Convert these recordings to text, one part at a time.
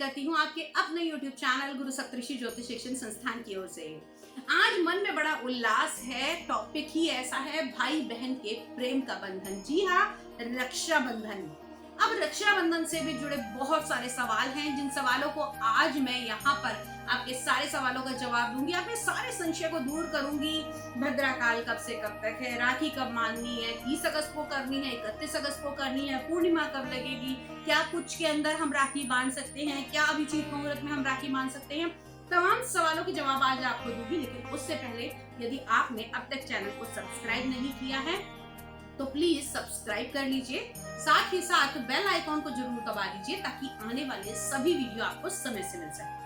करती हूँ आपके अपने YouTube चैनल गुरु सप्तऋषि ज्योतिष शिक्षण संस्थान की ओर से। आज मन में बड़ा उल्लास है, टॉपिक ही ऐसा है भाई बहन के प्रेम का बंधन। जी हाँ, रक्षाबंधन। अब रक्षाबंधन से भी जुड़े बहुत सारे सवाल हैं, जिन सवालों को आज मैं यहाँ पर आपके सारे सवालों का जवाब दूंगी, आपके सारे संशय को दूर करूंगी। भद्रा काल कब से कब तक है, राखी कब माननी है, 30 अगस्त को करनी है, 31 अगस्त को करनी है, पूर्णिमा कब लगेगी, क्या कुछ के अंदर हम राखी बांध सकते हैं, क्या अभिजीत मुहूर्त में हम राखी बांध सकते हैं, तमाम सवालों के जवाब आज आपको दूंगी। लेकिन उससे पहले यदि आपने अब तक चैनल को सब्सक्राइब नहीं किया है तो प्लीज सब्सक्राइब कर लीजिए, साथ ही साथ बेल आइकॉन को जरूर दबा दीजिए ताकि आने वाले सभी वीडियो आपको समय से मिल सके।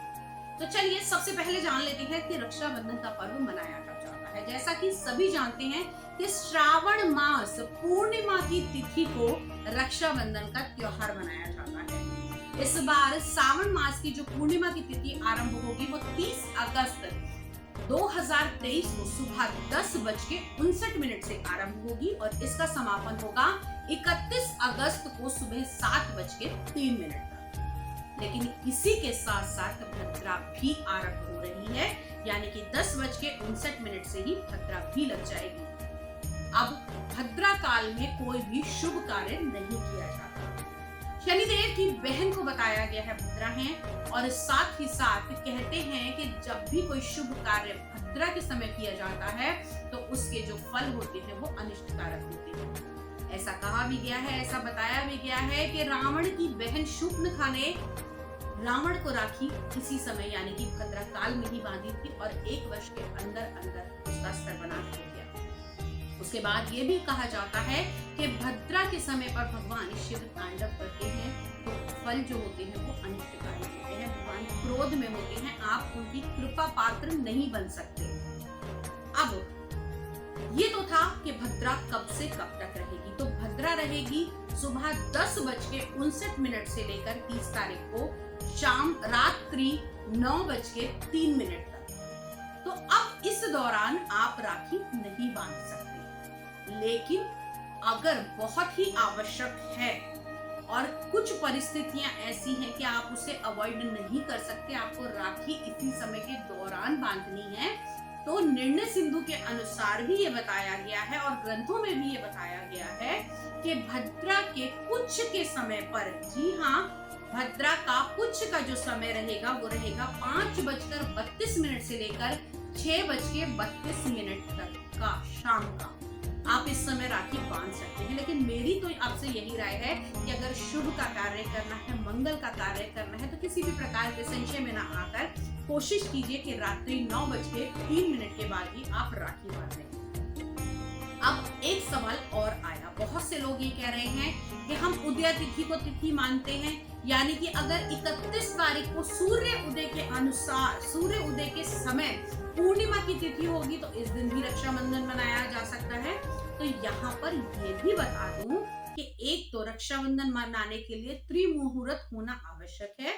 तो चलिए सबसे पहले जान लेते हैं कि रक्षाबंधन का पर्व मनाया कब जाता है। जैसा कि सभी जानते हैं कि श्रावण मास पूर्णिमा की तिथि को रक्षाबंधन का त्योहार मनाया जाता है। इस बार श्रावण मास की जो पूर्णिमा की तिथि आरंभ होगी वो 30 अगस्त 2023 को सुबह 10:59 से आरंभ होगी और इसका समापन होगा 31 अगस्त को सुबह 7:03 तक। लेकिन इसी के साथ साथ भद्रा भी आरंभ हो रही है, यानी कि 10:59 से ही भद्रा भी लग जाएगी। अब भद्रा काल में कोई भी शुभ कार्य नहीं किया जाता। शनिदेव की बहन को बताया गया है भद्रा है, और साथ ही साथ कहते हैं कि जब भी कोई शुभ कार्य भद्रा के समय किया जाता है तो उसके जो फल होते हैं वो अनिष्टकारक होते हैं। ऐसा कहा भी गया है, ऐसा बताया भी गया है कि रावण की बहन शूर्पणखा ने रावण को राखी इसी समय यानी कि भद्रा काल में ही बांधी थी और 1 वर्ष के अंदर अंदर उसका सर्वनाश हो गया। उसके बाद ये भी कहा जाता है कि भद्रा के समय पर भगवान शिव तांडव करते हैं तो फल जो होते हैं वो अनिष्टकारी होते हैं, भगवान क्रोध में होते हैं, आप उनकी कृपा पात्र नहीं बन सकते। अब ये तो था कि भद्रा कब से कब तक रहेगी। तो भद्रा रहेगी सुबह 10:59 से लेकर 30 तारीख को शाम रात्रि 9:03 तक। तो अब इस दौरान आप राखी नहीं बांध सकते, लेकिन अगर बहुत ही आवश्यक है और कुछ परिस्थितियां ऐसी हैं कि आप उसे अवॉइड नहीं कर सकते, आपको राखी इसी समय के दौरान बांधनी है, तो निर्णय सिंधु के अनुसार भी ये बताया गया है और ग्रंथों में भी ये बताया गया है कि भद्रा के पुच्छ के समय पर, जी हाँ, भद्रा का पुच्छ का जो समय रहेगा वो रहेगा 5:32 से लेकर 6:32 तक का शाम का। आप इस समय राखी बांध सकते हैं। लेकिन मेरी तो आपसे यही राय है कि अगर शुभ का कार्य करना है, मंगल का कार्य करना है, तो किसी भी प्रकार के संशय में ना आकर कोशिश कीजिए कि रात्रि 9:03 के बाद ही आप राखी बांधें। अब एक सवाल और आया, बहुत से लोग ये कह रहे हैं कि हम उदय तिथि को तिथि मानते हैं, यानी कि अगर 31 तारीख को सूर्य उदय के अनुसार, सूर्य उदय के समय पूर्णिमा की तिथि होगी तो इस दिन भी रक्षाबंधन मनाया जा सकता है। तो यहाँ पर ये भी बता दूं कि एक तो रक्षाबंधन मनाने के लिए त्रिमुहूर्त होना आवश्यक है।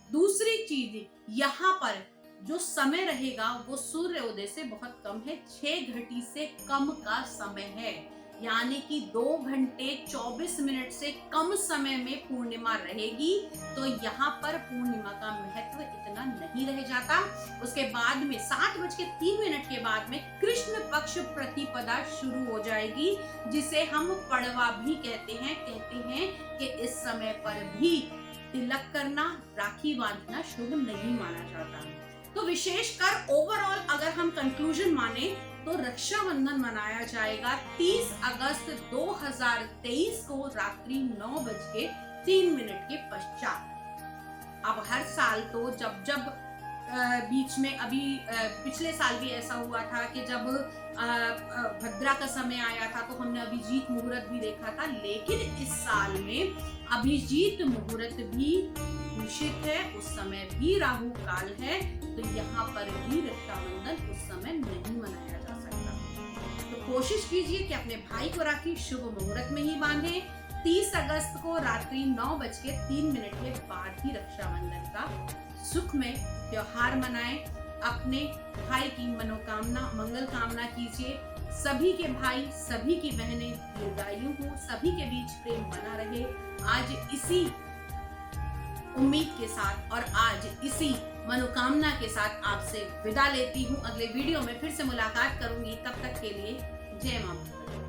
दूसरी चीज, यहाँ पर जो समय रहेगा वो सूर्य उदय से बहुत कम है, 6 घंटे से कम का समय है, यानी कि 2 घंटे 24 मिनट से कम समय में पूर्णिमा रहेगी। तो यहाँ पर पूर्णिमा का महत्व इतना नहीं रह जाता। उसके बाद में 7:03 के बाद में कृष्ण पक्ष प्रतिपदा शुरू हो जाएगी, जिसे हम पड़वा भी कहते हैं कि इस समय पर भी तिलक करना, राखी बांधना शुभ नहीं माना जाता। तो विशेषकर ओवरऑल अगर हम कंक्लूजन माने तो रक्षाबंधन मनाया जाएगा 30 अगस्त 2023 को रात्रि 9:03 के पश्चात। अब हर साल तो जब बीच में अभी पिछले साल भी ऐसा हुआ था कि जब भद्रा का समय आया था तो हमने अभिजीत मुहूर्त भी देखा था, लेकिन इस साल में अभिजीत मुहूर्त भी दूषित है, उस समय भी राहु काल है, तो यहाँ पर भी रक्षाबंधन उस समय नहीं मनाया जा सकता। तो कोशिश कीजिए कि अपने भाई को राखी शुभ मुहूर्त में ही बांधें। 30 अगस्त को रात्रि 9:03 के बाद ही रक्षाबंधन का सुखमय त्योहार मनाएं। अपने भाई की मनोकामना, मंगल कामना कीजिए। सभी के भाई, सभी की बहनें दीर्घायु हो, सभी के बीच प्रेम बना रहे। आज इसी उम्मीद के साथ और आज इसी मनोकामना के साथ आपसे विदा लेती हूँ। अगले वीडियो में फिर से मुलाकात करूंगी, तब तक के लिए जय मां।